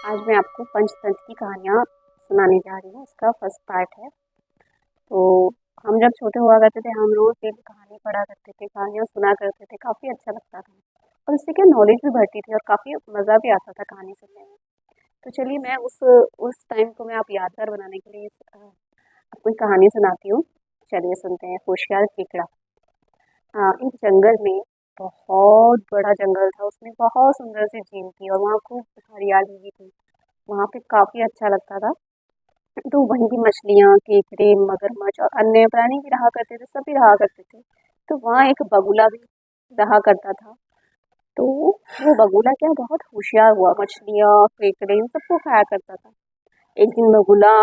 आज मैं आपको पंचतंत्र की कहानियाँ सुनाने जा रही हूँ। इसका फर्स्ट पार्ट है। तो हम जब छोटे हुआ करते थे, हम रोज़ एक कहानी पढ़ा करते थे, कहानियाँ सुना करते थे, काफ़ी अच्छा लगता था और उससे क्या नॉलेज भी बढ़ती थी और काफ़ी मज़ा भी आता था कहानी सुनने में। तो चलिए मैं उस टाइम को मैं आप यादगार बनाने के लिए आपको एक कहानी सुनाती हूँ। चलिए सुनते हैं। होशियार केकड़ा। एक जंगल में, बहुत बड़ा जंगल था, उसमें बहुत सुंदर सी झील थी और वहाँ खूब हरियाली भी थी। वहाँ पे काफ़ी अच्छा लगता था। तो वहीं की मछलियाँ, केकड़े, मगरमच्छ और अन्य प्राणी भी रहा करते थे, सभी रहा करते थे। तो वहाँ एक बगुला भी रहा करता था। तो वो बगुला क्या बहुत होशियार हुआ, मछलियाँ, केकड़े इन सबको खाया करता था। एक दिन बगुला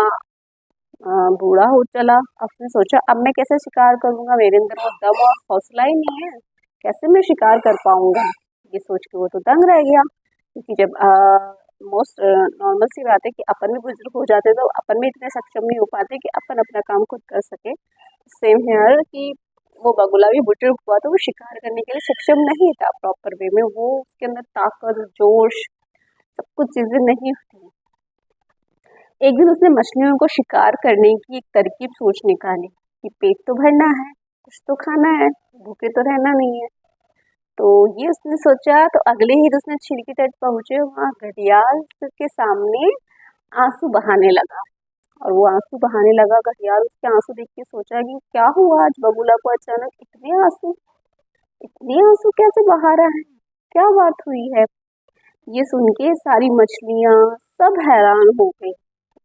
बूढ़ा हो चला। उसने सोचा, अब मैं कैसे शिकार करूंगा, मेरे अंदर वो दम और हौसला ही नहीं है, कैसे मैं शिकार कर पाऊंगा। ये सोच के वो तो दंग रह गया, क्योंकि जब मोस्ट नॉर्मल सी बात है कि अपन भी बुजुर्ग हो जाते तो अपन भी इतने सक्षम नहीं हो पाते कि अपन अपना काम खुद कर सके। सेम हेयर कि वो बगुला भी बुजुर्ग हुआ तो वो शिकार करने के लिए सक्षम नहीं था प्रॉपर वे में। वो उसके अंदर ताकत, जोश, सब कुछ चीजें नहीं थी। एक दिन उसने मछलियों को शिकार करने की एक तरकीब सोच निकाली कि पेट तो भरना है, कुछ तो खाना है, भूखे तो रहना नहीं है। तो ये उसने सोचा। तो अगले ही दिन उसने झील के तट पहुंचे, वहाँ घड़ियाल के सामने आंसू बहाने लगा। और वो आंसू बहाने लगा, घड़ियाल उसके आंसू देख के सोचा कि क्या हुआ आज बबूला को अचानक इतने आंसू कैसे बहा रहा है, क्या बात हुई है। ये सुन के सारी मछलियां सब हैरान हो गई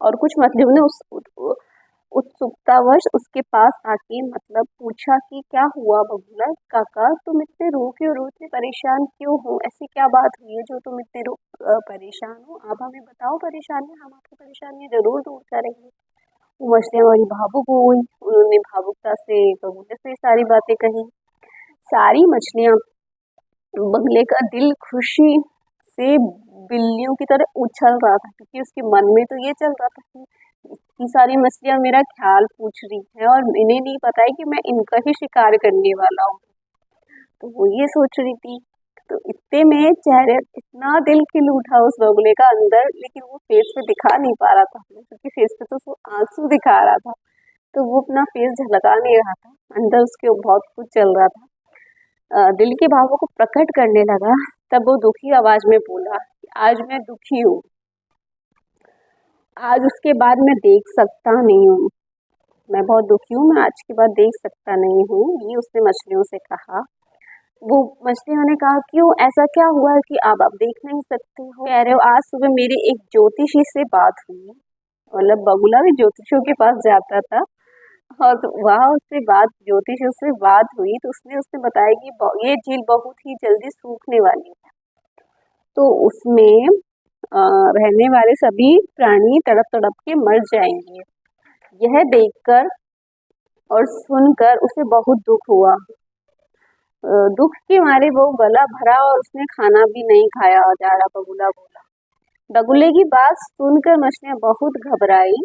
और कुछ मछलियों ने उस उत्सुकतावश उसके पास आके मतलब पूछा कि क्या हुआ बबूला काका, तुम इतने रो क्यों, रो इतने परेशान क्यों हो, ऐसी क्या बात हुई है जो तुम इतने परेशान हो, आप हमें बताओ परेशानी, हम आपकी परेशानी जरूर दूर करेंगे। वो मछलियां बड़ी भावुक हो गई, उन्होंने भावुकता से बबूले से सारी बातें कही। सारी मछलियां, बगले का दिल खुशी से बिल्लियों की तरह उछल रहा था, क्योंकि उसके मन में तो ये चल रहा था कि इतनी सारी मछलियां मेरा ख्याल पूछ रही है और इन्हें नहीं पता है कि मैं इनका ही शिकार करने वाला हूँ। तो वो ये सोच रही थी। तो इतने में चेहरे, इतना दिल खिल उठा उस बगुले का अंदर, लेकिन वो फेस पे दिखा नहीं पा रहा था अपने, क्योंकि फेस पे तो वो आंसू दिखा रहा था। तो वो अपना फेस झलका नहीं रहा था, अंदर उसके बहुत कुछ चल रहा था। दिल के भावों को प्रकट करने लगा। तब वो दुखी आवाज में बोला कि आज मैं दुखी हूँ, आज उसके बाद मैं देख सकता नहीं हूँ, मैं बहुत दुखी हूँ, मैं आज के बाद देख सकता नहीं हूँ, ये उसने मछलियों से कहा। वो मछलियों ने कहा, क्यों, ऐसा क्या हुआ है कि आप देख नहीं सकते हो। कह रहे हो, आज सुबह मेरी एक ज्योतिषी से बात हुई। मतलब बगुला भी ज्योतिषियों के पास जाता था और तो वहाँ उससे बात, ज्योतिषियों से बात हुई तो उसने उसने बताया कि ये झील बहुत ही जल्दी सूखने वाली है। तो उसमें रहने वाले सभी प्राणी तड़प तड़प के मर जाएंगे। यह देखकर और सुनकर उसे बहुत दुख हुआ। दुख के मारे वो गला भरा और उसने खाना भी नहीं खाया जा रहा। बगुला बोला। बगुले की बात सुनकर मछलियां बहुत घबराई।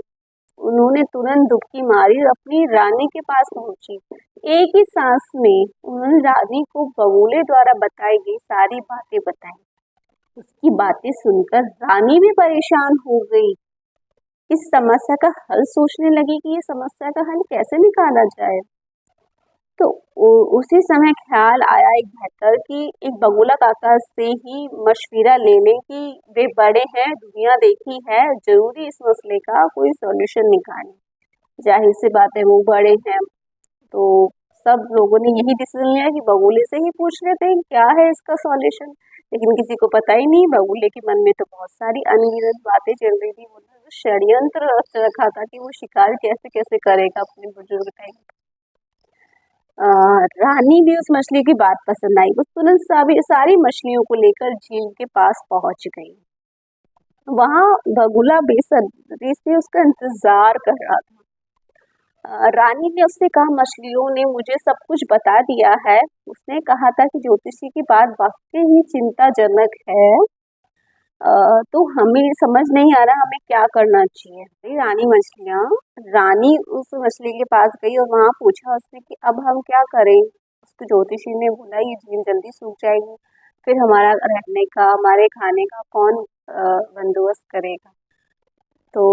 उन्होंने तुरंत डुबकी मारी और अपनी रानी के पास पहुंची। एक ही सांस में उन्होंने रानी को बगुले द्वारा बताई गई सारी बातें बताई। उसकी बातें सुनकर रानी भी परेशान हो गई। इस समस्या का हल सोचने लगी कि ये समस्या का हल कैसे निकाला जाए। तो उसी समय ख्याल आया एक बेहतर कि एक बगुला काका से ही मशविरा ले लें कि वे बड़े हैं, दुनिया देखी है, जरूरी इस मसले का कोई सॉल्यूशन निकालें। जाहिर सी बात है, वो बड़े हैं। तो सब लोगों ने यही डिसीजन लिया कि बगुले से ही पूछ लेते हैं क्या है इसका सॉल्यूशन। लेकिन किसी को पता ही नहीं, बगुले के मन में तो बहुत सारी अनगिनत बातें चल रही थी। वो षड्यंत्र रच रखा था कि वो शिकार कैसे कैसे करेगा अपने बुजुर्ग टाइम। रानी भी उस मछली की बात पसंद आई। वो तुरंत सारी मछलियों को लेकर झील के पास पहुंच गई। वहां बगुला बेसब्री से उसका इंतजार कर रहा था। रानी ने उससे कहा, मछलियों ने मुझे सब कुछ बता दिया है। उसने कहा था कि ज्योतिषी की बात वाकई ही चिंताजनक है। तो हमें समझ नहीं आ रहा हमें क्या करना चाहिए। रानी मछलियाँ, रानी उस मछली के पास गई और वहां पूछा उसने कि अब हम क्या करें। उसको ज्योतिषी ने बोला, ये झील जल्दी सूख जाएगी, फिर हमारा रहने का, हमारे खाने का कौन बंदोबस्त करेगा। तो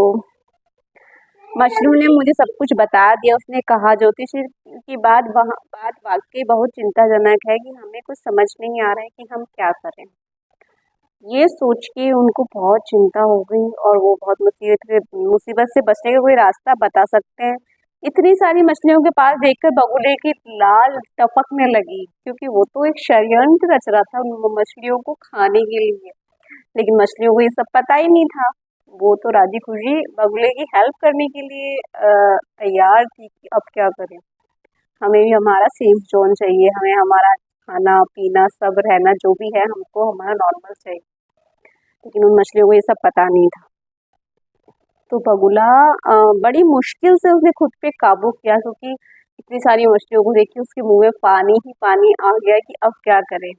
मछलू ने मुझे सब कुछ बता दिया। उसने कहा ज्योतिष की बात वाकई बहुत चिंताजनक है कि हमें कुछ समझ नहीं आ रहा है कि हम क्या करें। ये सोच के उनको बहुत चिंता हो गई और वो बहुत मुसीबत से बचने का कोई रास्ता बता सकते हैं। इतनी सारी मछलियों के पास देखकर बगुले की लाल टपकने लगी, क्योंकि वो तो एक षड्यंत्र रच रहा था उन मछलियों को खाने के लिए। लेकिन मछलियों को ये सब पता ही नहीं था। वो तो राजी खुशी बगुले की हेल्प करने के लिए तैयार थी कि अब क्या करें। हमें भी हमारा सेफ जोन चाहिए, हमें हमारा खाना पीना सब रहना जो भी है हमको हमारा नॉर्मल चाहिए। लेकिन उन मछलियों को ये सब पता नहीं था। तो बगुला बड़ी मुश्किल से उसने खुद पे काबू किया, क्योंकि इतनी सारी मछलियों को देख के उसके मुंह में पानी ही पानी आ गया कि अब क्या करें।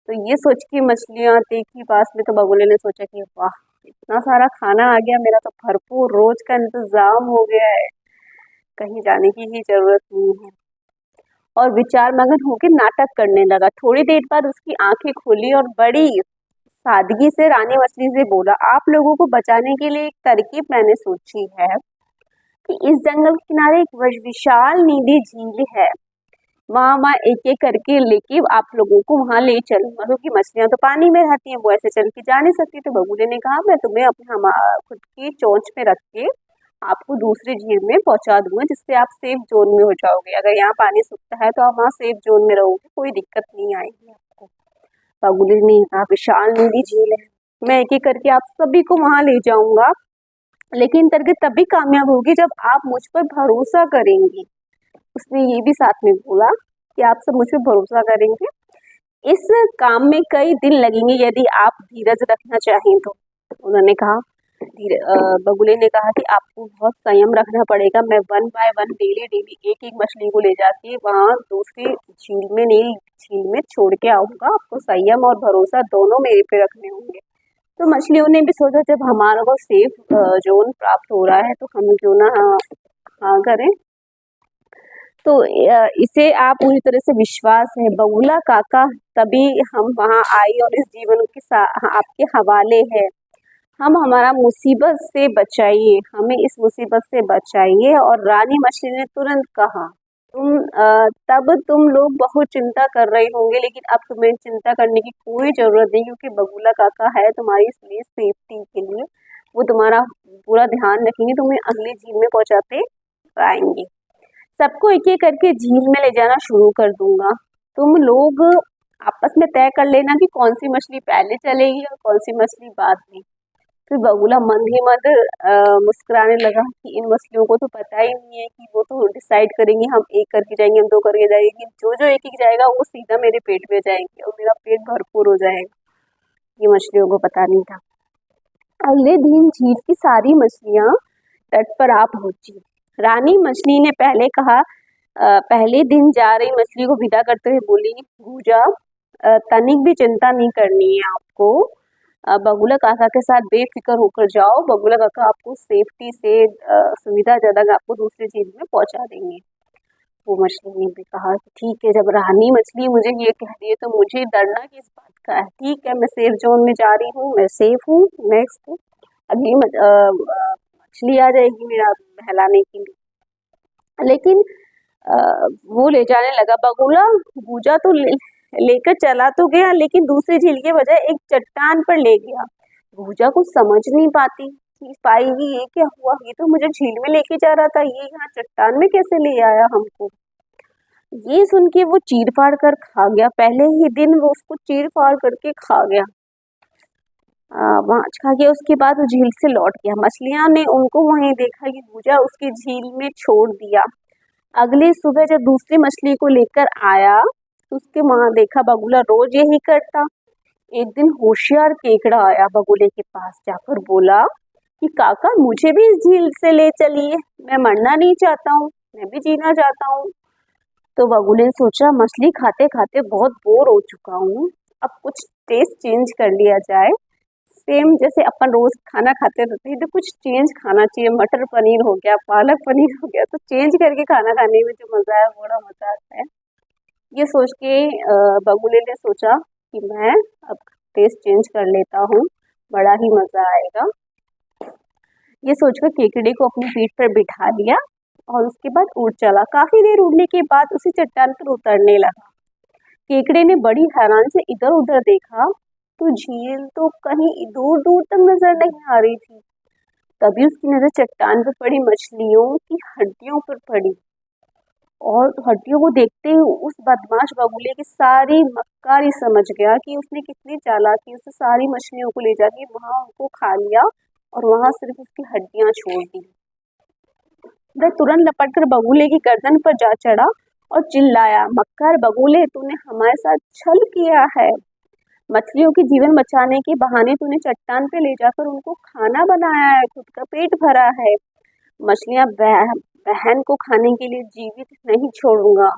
तो ये सोच के मछलियाँ देखी पास में, तो बगुले ने सोचा कि वाह, इतना सारा खाना आ गया, मेरा तो भरपूर रोज का इंतजाम हो गया है, कहीं जाने की ही जरूरत नहीं है। और विचार मगन होकर नाटक करने लगा। थोड़ी देर बाद उसकी आंखें खुली और बड़ी सादगी से रानी मछली से बोला, आप लोगों को बचाने के लिए एक तरकीब मैंने सोची है कि इस जंगल के किनारे एक विशाल नीली झील है। वहाँ वहाँ एक एक करके लेके आप लोगों को वहाँ ले चलूंगा, क्योंकि मछलियां तो पानी में रहती हैं, वो ऐसे चल के जा नहीं सकती। तो बगुले ने कहा, मैं तुम्हें अपने खुद की चोंच में रख के आपको दूसरी झील में पहुंचा दूंगा, जिससे आप सेफ जोन में हो जाओगे। अगर यहाँ पानी सूखता है तो आप वहाँ सेफ जोन में रहोगे, कोई दिक्कत नहीं आएगी आपको। बगुले ने कहा, विशाल नीली झील है, मैं एक एक करके आप सभी को वहां ले जाऊंगा, लेकिन तरकीब तभी कामयाब होगी जब आप मुझ पर भरोसा करेंगे। उसने ये भी साथ में बोला कि आप सब मुझ पर भरोसा करेंगे। इस काम में कई दिन लगेंगे यदि आप धीरज रखना चाहें तो। उन्होंने कहा, बगुले ने कहा कि आपको बहुत संयम रखना पड़ेगा। मैं one by one daily daily एक एक मछली को ले जाके वहाँ दूसरी झील में नील झील में छोड़ के आऊंगा। आपको संयम और भरोसा दोनों मेरे पे रखने होंगे। तो मछलियों ने भी सोचा, जब हमारा को सेफ जोन प्राप्त हो रहा है तो हम क्यों ना हाँ करें। तो इसे आप पूरी तरह से विश्वास है बगुला काका, तभी हम वहाँ आए और इस जीवन के आपके हवाले है। हम हमारा मुसीबत से बचाइए, हमें इस मुसीबत से बचाइए। और रानी मछली ने तुरंत कहा, तब तुम लोग बहुत चिंता कर रहे होंगे, लेकिन अब तुम्हें चिंता करने की कोई जरूरत नहीं, क्योंकि बगुला काका है तुम्हारी इसलिए सेफ्टी के लिए। वो तुम्हारा पूरा ध्यान रखेंगे, तुम्हें अगली झील में पहुंचाते आएंगे। सबको एक एक करके झील में ले जाना शुरू कर दूंगा। तुम लोग आपस में तय कर लेना कि कौन सी मछली पहले चलेगी और कौन सी मछली बाद में। फिर बगुला मंद ही मंद मुस्कुराने लगा कि इन मछलियों को तो पता ही नहीं है कि वो तो डिसाइड करेंगी, हम एक करके जाएंगे, हम दो करके जाएंगे, जो जो एक एक जाएगा वो सीधा मेरे पेट में जाएंगे और मेरा पेट भरपूर हो जाएगा। ये मछलियों को पता नहीं था। अगले दिन झील की सारी मछलियां तट पर आ पहुंची। रानी मछली ने पहले दिन जा रही मछली को विदा करते हुए बोली, भूजा, तनिक भी चिंता नहीं करनी है आपको। बगुला काका के साथ बेफिक्र होकर जाओ। बगुला काका आपको सेफ्टी से सुविधाजनक आपको दूसरी झील में पहुंचा देंगे। वो मछली ने भी कहा कि ठीक है, जब रानी मछली मुझे ये कह रही है तो मुझे डरना किस बात का है। ठीक है, मैं सेफ जोन में जा रही हूँ, मैं सेफ हूँ। नेक्स्ट अगली मछली आ जाएगी मेरा बहलाने के लिए। लेकिन वो ले जाने लगा। बगुला भूजा तो लेकर चला तो गया, लेकिन दूसरी झील के बजाय एक चट्टान पर ले गया। भूजा कुछ समझ नहीं पाएगी ये क्या हुआ, ये तो मुझे झील में लेके जा रहा था, ये यहाँ चट्टान में कैसे ले आया हमको। ये सुन के वो चीर फाड़ कर खा गया। पहले ही दिन वो उसको चीर फाड़ करके खा गया। वहां खा गया। उसके बाद वो झील से लौट गया। मछलियां ने उनको वहीं देखा कि भूजा उसकी झील में छोड़ दिया। अगली सुबह जब दूसरी मछली को लेकर आया तो उसके वहां देखा बगुला रोज यही करता। एक दिन होशियार केकड़ा आया बगुले के पास, जाकर बोला कि काका, मुझे भी इस झील से ले चलिए, मैं मरना नहीं चाहता हूँ, मैं भी जीना चाहता हूँ। तो बगुले ने सोचा, मछली खाते खाते बहुत बोर हो चुका हूँ, अब कुछ टेस्ट चेंज कर लिया जाए। सेम जैसे अपन रोज खाना खाते रहते हैं तो कुछ चेंज खाना चाहिए। मटर पनीर हो गया, पालक पनीर हो गया, तो चेंज करके खाना खाने में जो मजा है बड़ा मजा आता है। ये सोच के बगुले ने सोचा कि मैं अब टेस्ट चेंज कर लेता हूँ, बड़ा ही मज़ा आएगा। ये सोचकर केकड़े को अपनी पीठ पर बिठा लिया और उसके बाद उड़ चला। काफी देर उड़ने के बाद उसी चट्टान पर उतरने लगा। केकड़े ने बड़ी हैरानी से इधर उधर देखा तो झील तो कहीं दूर दूर तक नजर नहीं आ रही थी। तभी उसकी नजर चट्टान पर पड़ी मछलियों की हड्डियों पर पड़ी और हड्डियों को देखते ही उस बदमाश बगुले की सारी मक्कारी समझ गया कि उसने कितनी चालाकी से सारी मछलियों को ले जाके वहां उनको खा लिया और वहां सिर्फ उसकी हड्डियां छोड़ दी। वह तुरंत लपट कर बगुले की गर्दन पर जा चढ़ा और चिल्लाया, मक्कार बगुले, तूने हमारे साथ छल किया है। मछलियों के जीवन बचाने के बहाने तूने चट्टान पे ले जाकर उनको खाना बनाया है, खुद का पेट भरा है। मछलियां बहन को खाने के लिए जीवित नहीं छोड़ूंगा।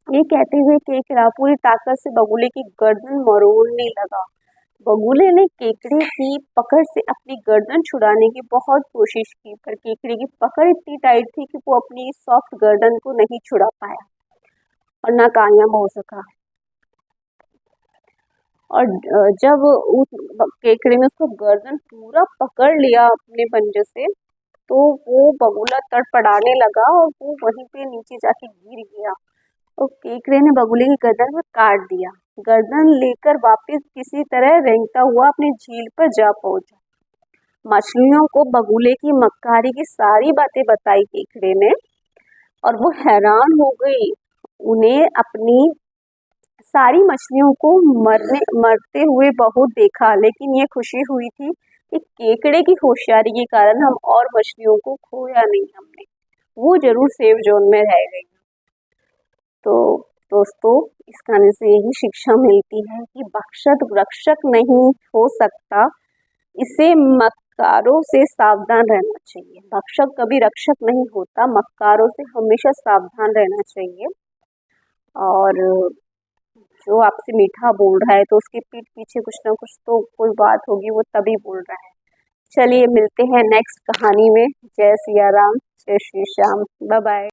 ये कहते हुए केकड़ा पूरी ताकत से बगुले की गर्दन मरोड़ने लगा। बगुले ने केकड़े की पकड़ से अपनी गर्दन छुड़ाने की बहुत कोशिश की, पर केकड़े की पकड़ इतनी टाइट थी कि वो अपनी सॉफ्ट गर्दन को नहीं छुड़ा पाया और नाकामयाब हो सका। और जब उस केकड़े ने उसको गर्दन पूरा पकड़ लिया अपने पंजे से, तो वो बगुला तड़पड़ाने लगा और वो वहीं पे नीचे जाके गिर गया। तो केकड़े ने बगुले की गर्दन में काट दिया। गर्दन लेकर वापस किसी तरह रेंगता हुआ अपनी झील पर जा पहुंचा। मछलियों को बगुले की मक्कारी की सारी बातें बताई केकड़े ने और वो हैरान हो गई। उन्हें अपनी सारी मछलियों को मरते हुए बहुत देखा, लेकिन ये खुशी हुई थी कि केकड़े की होशियारी के कारण हम और मछलियों को खोया नहीं हमने, वो जरूर सेफ जोन में रह गई। तो दोस्तों, इस कहानी से यही शिक्षा मिलती है कि भक्षक रक्षक नहीं हो सकता, इसे मक्कारों से सावधान रहना चाहिए। भक्षक कभी रक्षक नहीं होता, मक्कारों से हमेशा सावधान रहना चाहिए। और जो आपसे मीठा बोल रहा है तो उसके पीठ पीछे कुछ ना कुछ तो कोई बात होगी, वो तभी बोल रहा है। चलिए मिलते हैं नेक्स्ट कहानी में। जय सिया राम, जय श्री श्याम, बाय बाय।